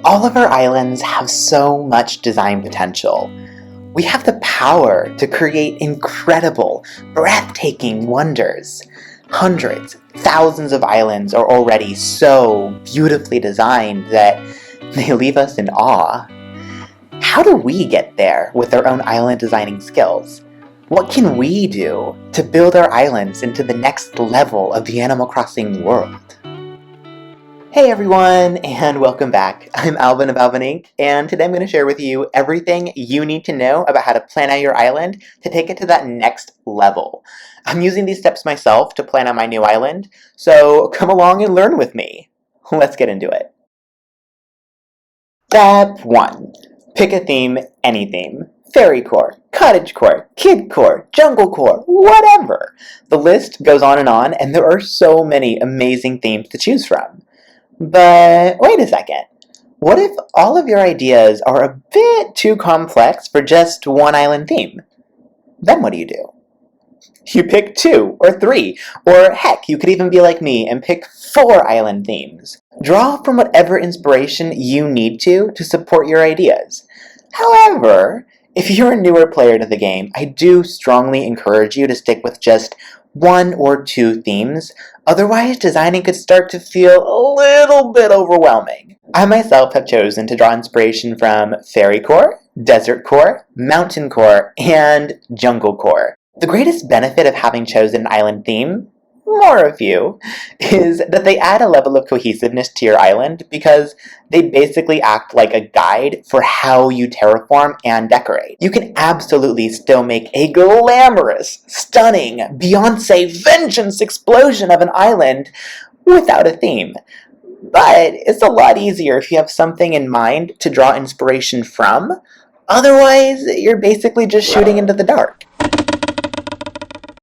All of our islands have so much design potential. We have the power to create incredible, breathtaking wonders. Hundreds, thousands of islands are already so beautifully designed that they leave us in awe. How do we get there with our own island designing skills? What can we do to build our islands into the next level of the Animal Crossing world? Hey everyone, and welcome back. I'm Alvin of Alvin Inc., and today I'm going to share with you everything you need to know about how to plan out your island to take it to that next level. I'm using these steps myself to plan out my new island, so come along and learn with me. Let's get into it. Step 1. Pick a theme, any theme. Fairycore, Cottagecore, Kidcore, Junglecore, whatever. The list goes on, and there are so many amazing themes to choose from. But wait a second. What if all of your ideas are a bit too complex for just one island theme? Then what do? You pick 2 or 3, or heck, you could even be like me and pick 4 island themes. Draw from whatever inspiration you need to support your ideas. However, if you're a newer player to the game, I do strongly encourage you to stick with just 1 or 2 themes, otherwise designing could start to feel a little bit overwhelming. I myself have chosen to draw inspiration from Fairycore, Desertcore, Mountaincore, and Junglecore. The greatest benefit of having chosen an island theme, more of you, is that they add a level of cohesiveness to your island because they basically act like a guide for how you terraform and decorate. You can absolutely still make a glamorous, stunning, Beyonce vengeance explosion of an island without a theme. But it's a lot easier if you have something in mind to draw inspiration from. Otherwise, you're basically just shooting into the dark.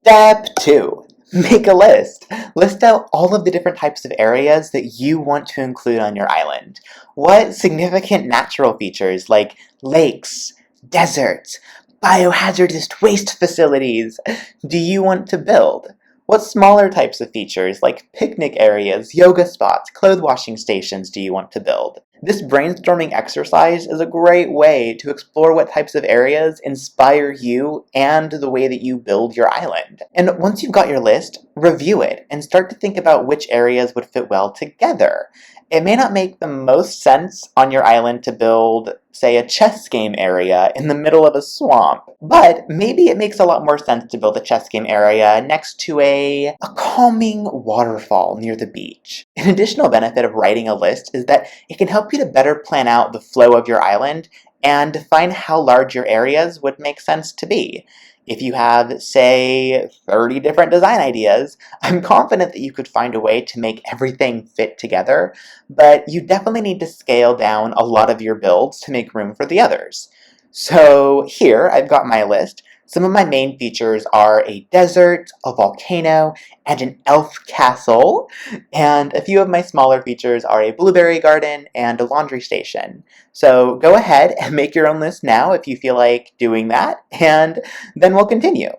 Step 2. Make a list. List out all of the different types of areas that you want to include on your island. What significant natural features like lakes, deserts, biohazardous waste facilities do you want to build? What smaller types of features like picnic areas, yoga spots, clothes washing stations do you want to build? This brainstorming exercise is a great way to explore what types of areas inspire you and the way that you build your island. And once you've got your list, review it and start to think about which areas would fit well together. It may not make the most sense on your island to build, say, a chess game area in the middle of a swamp, but maybe it makes a lot more sense to build a chess game area next to a calming waterfall near the beach. An additional benefit of writing a list is that it can help you to better plan out the flow of your island and define how large your areas would make sense to be. If you have, say, 30 different design ideas, I'm confident that you could find a way to make everything fit together, but you definitely need to scale down a lot of your builds to make room for the others. So here, I've got my list. Some of my main features are a desert, a volcano, and an elf castle, and a few of my smaller features are a blueberry garden and a laundry station. So go ahead and make your own list now if you feel like doing that, and then we'll continue.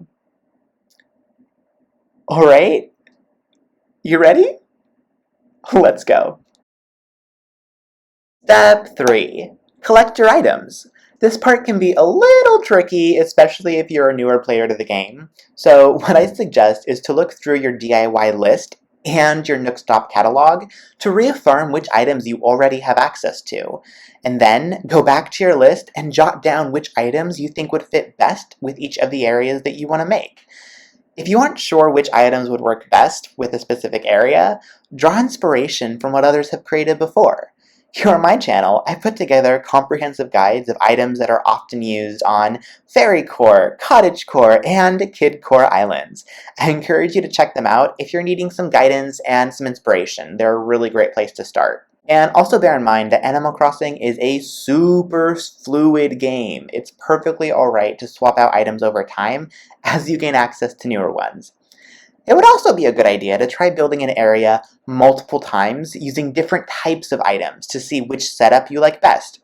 Alright, you ready? Let's go. Step 3. Collect your items. This part can be a little tricky, especially if you're a newer player to the game. So what I suggest is to look through your DIY list and your Nookstop catalog to reaffirm which items you already have access to. And then go back to your list and jot down which items you think would fit best with each of the areas that you want to make. If you aren't sure which items would work best with a specific area, draw inspiration from what others have created before. Here on my channel, I put together comprehensive guides of items that are often used on Fairycore, Cottagecore, and Kidcore islands. I encourage you to check them out if you're needing some guidance and some inspiration. They're a really great place to start. And also bear in mind that Animal Crossing is a super fluid game. It's perfectly alright to swap out items over time as you gain access to newer ones. It would also be a good idea to try building an area multiple times using different types of items to see which setup you like best.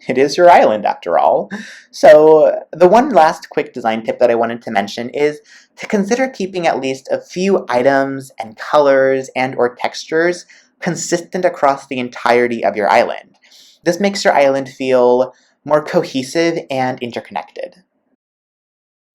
It is your island, after all. So the one last quick design tip that I wanted to mention is to consider keeping at least a few items and colors and or textures consistent across the entirety of your island. This makes your island feel more cohesive and interconnected.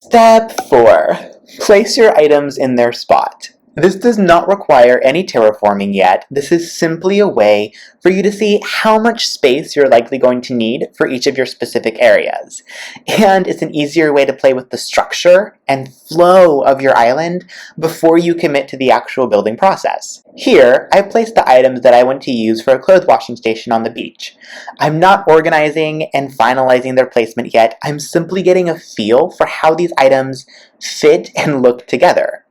Step 4. Place your items in their spot. This does not require any terraforming yet. This is simply a way for you to see how much space you're likely going to need for each of your specific areas. And it's an easier way to play with the structure and flow of your island before you commit to the actual building process. Here, I've placed the items that I want to use for a clothes washing station on the beach. I'm not organizing and finalizing their placement yet. I'm simply getting a feel for how these items fit and look together.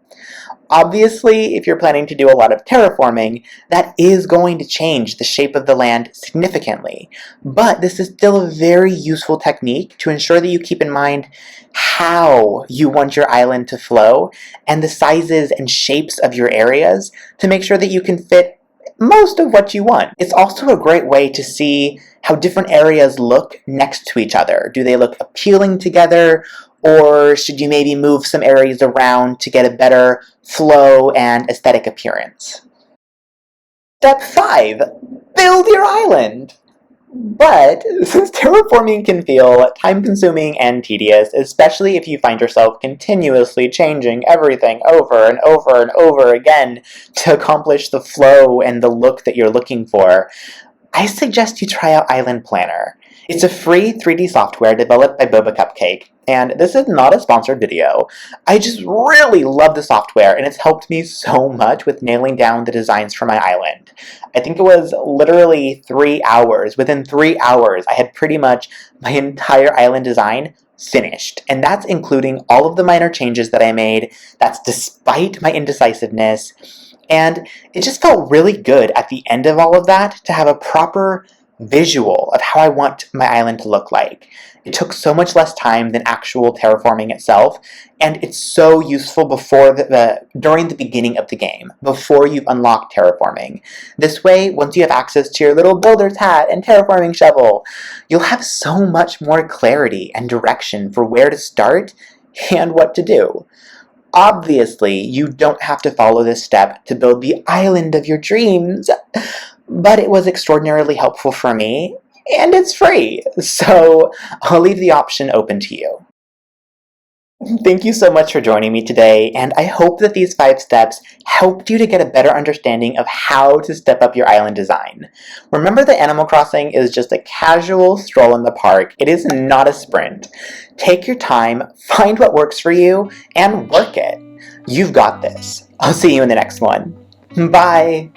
Obviously, if you're planning to do a lot of terraforming, that is going to change the shape of the land significantly. But this is still a very useful technique to ensure that you keep in mind how you want your island to flow and the sizes and shapes of your areas to make sure that you can fit most of what you want. It's also a great way to see how different areas look next to each other. Do they look appealing together? Or should you maybe move some areas around to get a better flow and aesthetic appearance? Step 5. Build your island! But since terraforming can feel time-consuming and tedious, especially if you find yourself continuously changing everything over and over and over again to accomplish the flow and the look that you're looking for, I suggest you try out Island Planner. It's a free 3D software developed by Bobacupcake, and this is not a sponsored video. I just really love the software, and it's helped me so much with nailing down the designs for my island. I think it was literally 3 hours. Within 3 hours, I had pretty much my entire island design finished, and that's including all of the minor changes that I made. That's despite my indecisiveness. And it just felt really good at the end of all of that to have a proper visual of how I want my island to look like. It took so much less time than actual terraforming itself, and it's so useful during the beginning of the game, before you've unlocked terraforming. This way, once you have access to your little builder's hat and terraforming shovel, you'll have so much more clarity and direction for where to start and what to do. Obviously, you don't have to follow this step to build the island of your dreams, but it was extraordinarily helpful for me, and it's free, so I'll leave the option open to you. Thank you so much for joining me today, and I hope that these 5 steps helped you to get a better understanding of how to step up your island design. Remember that Animal Crossing is just a casual stroll in the park. It is not a sprint. Take your time, find what works for you, and work it. You've got this. I'll see you in the next one. Bye!